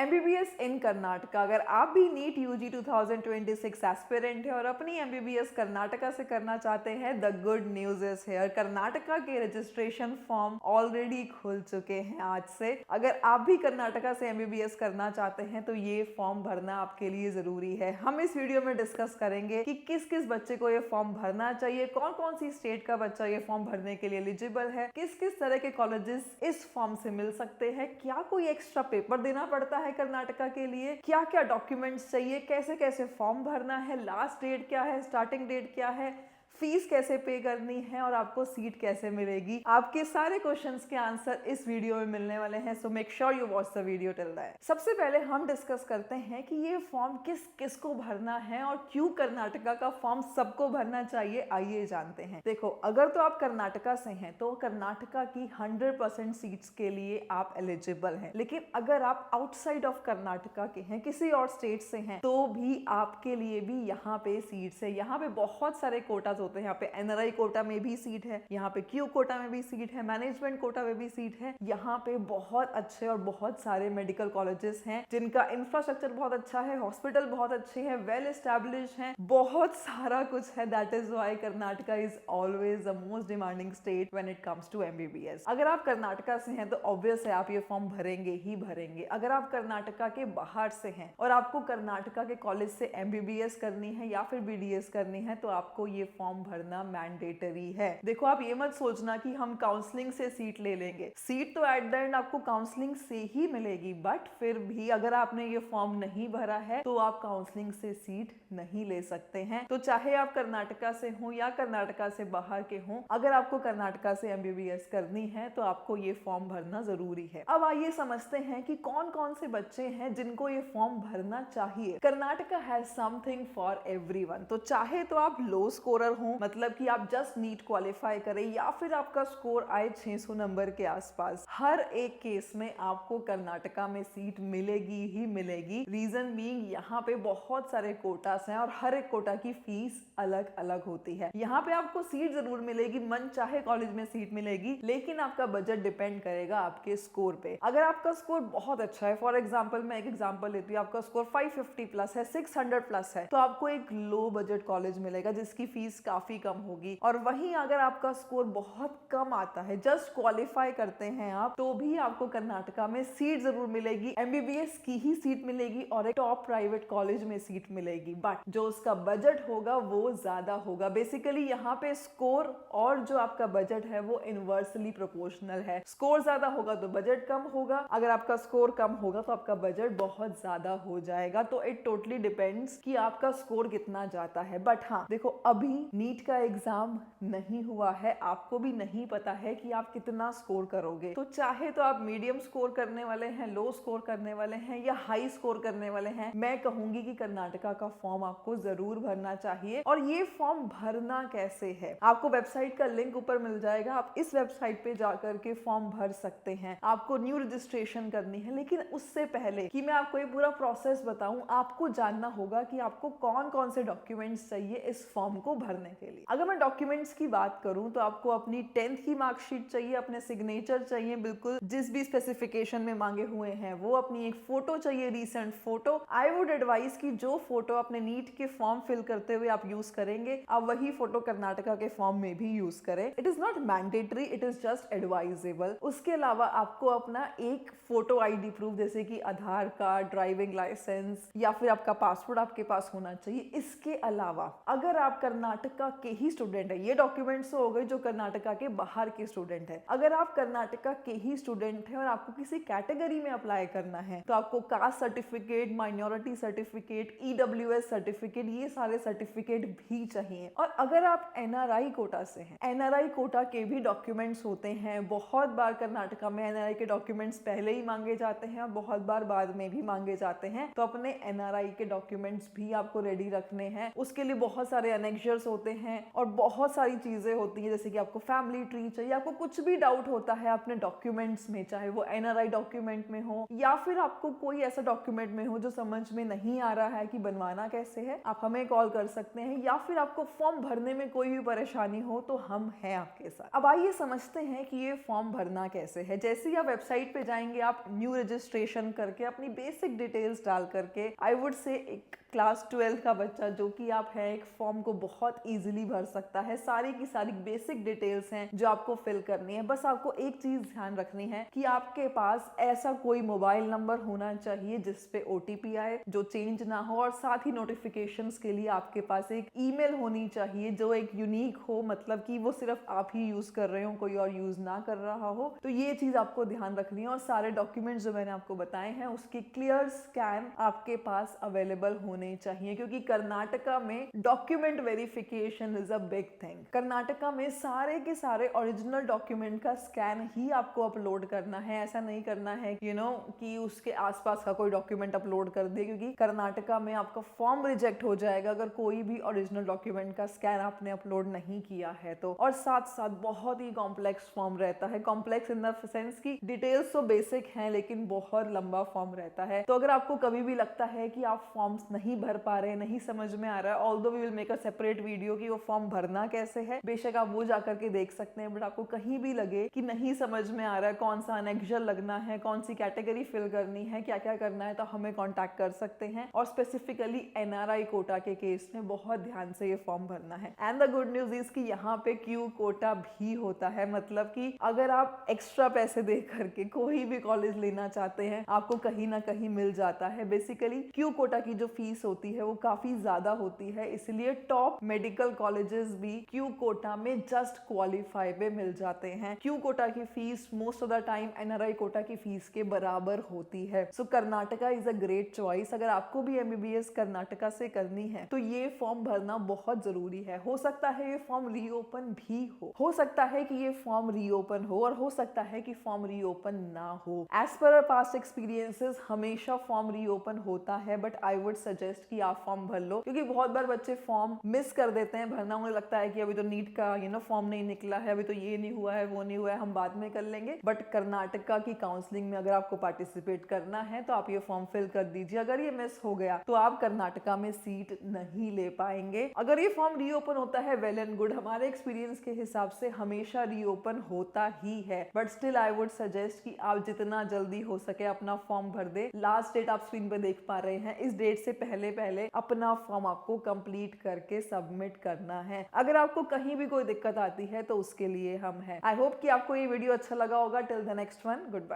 MBBS इन कर्नाटका। अगर आप भी नीट यूजी 2026 एस्पिरेंट है और अपनी एमबीबीएस कर्नाटका से करना चाहते हैं, the good news is here. Karnataka के रजिस्ट्रेशन फॉर्म ऑलरेडी खुल चुके हैं आज से। अगर आप भी कर्नाटका से एमबीबीएस करना चाहते हैं तो ये फॉर्म भरना आपके लिए जरूरी है। हम इस वीडियो में डिस्कस करेंगे कि किस किस बच्चे को ये फॉर्म भरना चाहिए, कौन कौन सी स्टेट का बच्चा ये फॉर्म भरने के लिए एलिजिबल है, किस किस तरह के कॉलेजेस इस फॉर्म से मिल सकते हैं, क्या कोई एक्स्ट्रा पेपर देना पड़ता है कर्नाटका के लिए, क्या क्या डॉक्यूमेंट्स चाहिए, कैसे कैसे फॉर्म भरना है, लास्ट डेट क्या है, स्टार्टिंग डेट क्या है, फीस कैसे पे करनी है और आपको सीट कैसे मिलेगी। आपके सारे क्वेश्चंस के आंसर इस वीडियो में मिलने वाले हैं, so make sure you watch the video till the end. सबसे पहले हम डिस्कस करते हैं कि ये फॉर्म किस किस को भरना है और क्यों कर्नाटका का फॉर्म सबको भरना चाहिए। आइए जानते हैं। देखो, अगर तो आप कर्नाटका से हैं तो कर्नाटका की 100% सीट्स के लिए आप एलिजिबल हैं, लेकिन अगर आप आउटसाइड ऑफ कर्नाटका के हैं, किसी और स्टेट से हैं, तो भी आपके लिए भी यहाँ पे सीट्स है। यहाँ पे बहुत सारे कोटाज होते हैं। यहाँ पे एनआरआई कोटा में भी सीट है, यहाँ पे क्यू कोटा में भी सीट है, मैनेजमेंट कोटा में भी सीट है। यहाँ पे बहुत अच्छे और बहुत सारे मेडिकल कॉलेजेस हैं जिनका इंफ्रास्ट्रक्चर बहुत अच्छा है, हॉस्पिटल बहुत अच्छे हैं, वेल एस्टैब्लिश्ड हैं, बहुत सारा कुछ है। That is why Karnataka is always the most demanding state when it comes to MBBS. अगर आप कर्नाटका से हैं तो ऑब्वियस है आप ये फॉर्म भरेंगे ही भरेंगे। अगर आप कर्नाटका के बाहर से हैं और आपको कर्नाटका के कॉलेज से एमबीबीएस करनी है या फिर बीडीएस करनी है तो आपको ये फॉर्म भरना मैंडेटरी है। देखो, आप ये मत सोचना कि हम काउंसलिंग से सीट ले लेंगे। सीट तो एट द एंड आपको काउंसलिंग से ही मिलेगी, बट फिर भी अगर आपने ये फॉर्म नहीं भरा है तो आप काउंसलिंग से सीट नहीं ले सकते हैं। तो चाहे आप कर्नाटका से हो या कर्नाटका से बाहर के हो, अगर आपको कर्नाटका से एमबीबीएस करनी है तो आपको ये फॉर्म भरना जरूरी है। अब आइए समझते हैं कि कौन कौन से बच्चे हैं जिनको ये फॉर्म भरना चाहिए। Karnataka has something for everyone. तो चाहे तो आप लो स्कोरर हो, मतलब कि आप जस्ट नीट क्वालिफाई करें, या फिर आपका स्कोर आए 600 नंबर के आसपास, हर एक केस में आपको कर्नाटका में सीट मिलेगी ही मिलेगी। रीजन बीइंग यहाँ पे बहुत सारे कोटास हैं और हर एक कोटा की फीस अलग अलग होती है। यहाँ पे आपको सीट जरूर मिलेगी, मन चाहे कॉलेज में सीट मिलेगी, लेकिन आपका बजट डिपेंड करेगा आपके स्कोर पे। अगर आपका स्कोर बहुत अच्छा है, फॉर एग्जाम्पल मैं एक एग्जाम्पल लेती हूँ, आपका स्कोर 550 प्लस है, 600 प्लस है, तो आपको एक लो बजट कॉलेज मिलेगा जिसकी फीस काफी कम होगी। और वहीं अगर आपका स्कोर बहुत कम आता है, जस्ट क्वालिफाई करते हैं आप, तो भी आपको कर्नाटका में सीट जरूर मिलेगी, एमबीबीएस की ही सीट मिलेगी और एक टॉप प्राइवेट कॉलेज में सीट मिलेगी, बट जो उसका बजट होगा वो ज्यादा होगा। बेसिकली यहाँ पे स्कोर और जो आपका बजट है वो इनवर्सली प्रोपोर्शनल है। स्कोर ज्यादा होगा तो बजट कम होगा, अगर आपका स्कोर कम होगा तो आपका बजट बहुत ज्यादा हो जाएगा। तो इट टोटली डिपेंड्स कि आपका स्कोर कितना जाता है। बट हाँ देखो, अभी नीट का एग्जाम नहीं हुआ है, आपको भी नहीं पता है कि आप कितना स्कोर करोगे। तो चाहे तो आप मीडियम स्कोर करने वाले हैं, लो स्कोर करने वाले हैं या हाई स्कोर करने वाले हैं, मैं कहूंगी कि कर्नाटका का फॉर्म आपको जरूर भरना चाहिए। और ये फॉर्म भरना कैसे है, आपको वेबसाइट का लिंक ऊपर मिल जाएगा, आप इस वेबसाइट पे जाकर के फॉर्म भर सकते हैं। आपको न्यू रजिस्ट्रेशन करनी है, लेकिन उससे पहले कि मैं आपको ये पूरा प्रोसेस बताऊं, आपको जानना होगा कि आपको कौन कौन से डॉक्यूमेंट्स चाहिए इस फॉर्म को भरने के लिए। अगर मैं डॉक्यूमेंट्स की बात करूं तो आपको अपनी 10th की मार्कशीट चाहिए, अपने सिग्नेचर चाहिए बिल्कुल जिस भी स्पेसिफिकेशन में मांगे हुए हैं वो, अपनी एक फोटो चाहिए, recent photo. I would advise कि जो फोटो अपने नीट के फॉर्म फिल करते हुए आप यूज करेंगे, आप वही फोटो कर्नाटका के फॉर्म में भी यूज करें। It is not mandatory, it is just advisable. उसके अलावा आपको अपना एक फोटो आईडी प्रूफ जैसे कि आधार कार्ड, ड्राइविंग लाइसेंस या फिर आपका पासपोर्ट आपके पास होना चाहिए। इसके अलावा अगर आप कर्नाटका के ही स्टूडेंट है, ये डॉक्यूमेंट्स हो गए जो कर्नाटका के बाहर के स्टूडेंट है। अगर आप कर्नाटका के ही स्टूडेंट है और आपको किसी कैटेगरी में अप्लाई करना है तो आपको caste certificate, minority certificate, EWS certificate, ये सारे सर्टिफिकेट भी चाहिए। और अगर आप एनआरआई कोटा से हैं, एनआरआई कोटा के भी डॉक्यूमेंट्स होते हैं। बहुत बार कर्नाटका में एनआरआई के डॉक्यूमेंट्स पहले ही मांगे जाते हैं और बहुत बार बाद में भी मांगे जाते हैं, तो अपने एनआरआई के डॉक्यूमेंट्स भी आपको रेडी रखने हैं। उसके लिए बहुत सारे एनेक्जर्स होते होते हैं और बहुत सारी चीजें होती हैं, जैसे कि आपको फैमिली ट्री चाहिए, आपको कुछ भी डाउट होता है अपने डॉक्यूमेंट्स में, चाहे वो NRI डॉक्यूमेंट में हो या फिर आपको कोई ऐसा डॉक्यूमेंट में हो जो समझ में नहीं आ रहा है कि बनवाना कैसे है, आप हमें कॉल कर सकते हैं। या फिर आपको फॉर्म भरने में कोई भी परेशानी हो तो हम हैं आपके साथ। अब आइए समझते हैं कि ये फॉर्म भरना कैसे है। जैसे ही आप वेबसाइट पे जाएंगे, आप न्यू रजिस्ट्रेशन करके अपनी बेसिक डिटेल्स डाल करके, आई वुड से एक क्लास 12 का बच्चा जो कि आप है, एक फॉर्म को बहुत इजीली भर सकता है। सारी की सारी बेसिक डिटेल्स हैं जो आपको फिल करनी है। बस आपको एक चीज ध्यान रखनी है कि आपके पास ऐसा कोई मोबाइल नंबर होना चाहिए जिस पे OTP आए, जो चेंज ना हो, और साथ ही नोटिफिकेशंस के लिए आपके पास एक ईमेल होनी चाहिए जो एक यूनिक हो, मतलब कि वो सिर्फ आप ही यूज कर रहे हो, कोई और यूज ना कर रहा हो। तो ये चीज आपको ध्यान रखनी है। और सारे डॉक्यूमेंट्स जो मैंने आपको बताए हैं उसके क्लियर स्कैन आपके पास अवेलेबल होने चाहिए, क्योंकि कर्नाटका में document verification is a big thing. Karnataka में सारे के सारे ओरिजिनल डॉक्यूमेंट का स्कैन ही आपको अपलोड करना है। ऐसा नहीं करना है कि उसके आसपास का कोई डॉक्यूमेंट अपलोड कर दे, क्योंकि कर्नाटका में आपका फॉर्म रिजेक्ट हो जाएगा अगर कोई भी ओरिजिनल डॉक्यूमेंट का स्कैन आपने अपलोड नहीं किया है तो। और साथ साथ बहुत ही कॉम्प्लेक्स फॉर्म रहता है। कॉम्प्लेक्स इन द सेंस की डिटेल्स तो बेसिक हैं लेकिन बहुत लंबा फॉर्म रहता है। तो अगर आपको कभी भी लगता है कि आप फॉर्म्स नहीं भर पा रहे, नहीं समझ में आ रहा है, although we will make a separate video कि वो फॉर्म भरना कैसे है, बेशक आप वो जाकर के देख सकते हैं। बट आपको कहीं भी लगे कि नहीं समझ में आ रहा है, कौन सा अनेक्जल लगना है, कौन सी कैटेगरी फिल करनी है, क्या क्या करना है, तो हमें कॉन्टैक्ट कर सकते हैं। और स्पेसिफिकली NRI कोटा के केस में बहुत ध्यान से ये फॉर्म भरना है। And the good news is कि यहाँ पे Q कोटा भी होता है, मतलब कि अगर आप एक्स्ट्रा पैसे दे करके कोई भी कॉलेज लेना चाहते हैं, आपको कहीं ना कहीं मिल जाता है। बेसिकली Q कोटा की जो फीस होती है वो काफी ज्यादा होती है, इसलिए टॉप मेडिकल कॉलेजेस भी Q कोटा में जस्ट क्वालिफाई पे मिल जाते हैं। Q कोटा की fees most of the time NRI quota की फीस के बराबर होती है। So Karnataka is a great choice. अगर आपको भी MBBS कर्नाटका से करनी है तो ये फॉर्म भरना बहुत जरूरी है। हो सकता है ये फॉर्म रीओपन भी हो सकता है कि ये फॉर्म रीओपन हो, और हो सकता है कि फॉर्म रीओपन ना हो। एज पर पास्ट एक्सपीरियंसेस हमेशा फॉर्म रीओपन होता है, बट आई वुड सजेस्ट कि आप फॉर्म भर लो, क्योंकि बहुत बार बच्चे फॉर्म मिस कर देते हैं भरना। उन्हें लगता है कि अभी तो नीट का फॉर्म नहीं निकला है, अभी तो ये नहीं हुआ है, वो नहीं हुआ है, हम बाद में कर लेंगे। बट कर्नाटका की काउंसलिंग में अगर आपको पार्टिसिपेट करना है तो आप ये फॉर्म फिल कर दीजिए। अगर ये मिस हो गया तो आप कर्नाटका में सीट नहीं ले पाएंगे। अगर ये फॉर्म रीओपन होता है, वेल एंड गुड। हमारे एक्सपीरियंस के हिसाब से हमेशा रीओपन होता ही है, but still I would suggest कि आप जितना जल्दी हो सके अपना फॉर्म भर दे। लास्ट डेट आप स्क्रीन पर देख पा रहे हैं, इस डेट से पहले अपना फॉर्म आपको कंप्लीट करके सबमिट करना है। अगर आपको कहीं भी कोई दिक्कत आती है तो उसके लिए हम हैं। आई होप कि आपको ये वीडियो अच्छा लगा होगा। Till the next one, good bye.